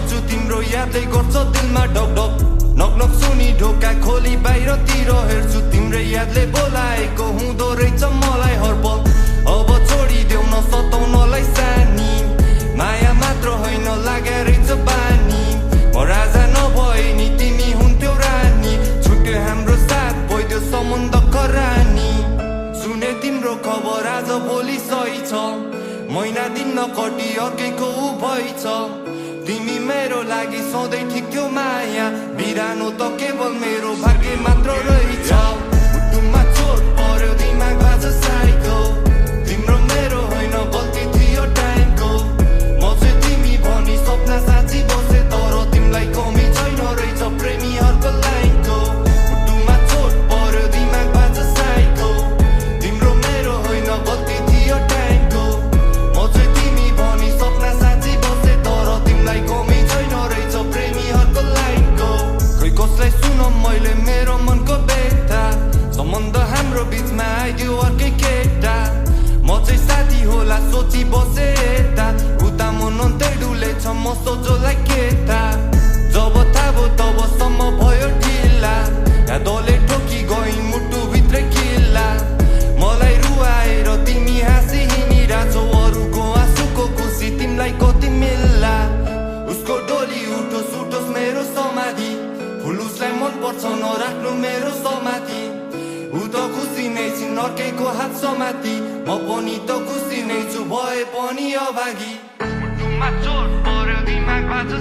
बच्चु तिम्रो यादै गर्छ दिलमा ढकढक नकनक सुनि ढोका खोली बाहिरतिर हेर्छु तिम्रो यादले बोलाएको हुँदो रहेछ मलाई हरपल अब छोडिदेऊ न सताउनलाई सानी माया मात्र होइन लागे रहेछ बानी म राजा नभए नि तिमी हुन्थ्यौ रानी छुट्यो हाम्रो साथ भइदियो सम्बन्ध करानी सुने तिम्रो खबर आज भोलि सही छ महिना दिन नकटी अर्कैको उ भइछ तिमी मेरो लागि सधैँ ठिक थियो माया बिरानो त केवल मेरो भाग्य मात्र रहेछ मुटुमा चोट पर्यो दिमाग बाज साइको तिम्रो मेरो होइन गल्ती थियो टाइमको म चाहिँ तिमी भनी सपना साँची बसे तर तिमीलाई कमी छैन रहेछ प्रेमीहरूको लाइनको मुटुमा चोट पर्यो दिमाग बाज साइको तिम्रो मेरो होइन गल्ती थियो टाइमको म चाहिँ तिमी भनी सपना साँची बसे तर तिमीलाई कमी छैन रहेछ प्रेमीहरूको लाइनको खै कसलाई सुन मैले मेरो मनको व्यथा सम्बन्ध हाम्रो बिचमा आइदियो अर्कै केटा म चाहिँ साथी होला सोची बसे यता उता मन अन्तै डुलेछ म सोझोलाई केटा जब थाहा भयो तबसम्म भयो ढिला यादले ठोकी गई मुटुभित्रै किल्ला मलाई रुवाएर तिमी हाँसी हिँडिरहेछौ अरूको आँसुको खुसी तिमीलाई कति मिल्ला उसको डोली उठोस् उठोस् मेरो समाधि फुल उसलाई मन पर्छ नराख्नु मेरो समाधि ऊ त खुसी नै छिन् अर्कैको हात समाति म पनि त खुसी नै छु भए पनि अभागी मुटुमा चोट पर्यो दिमाग बाज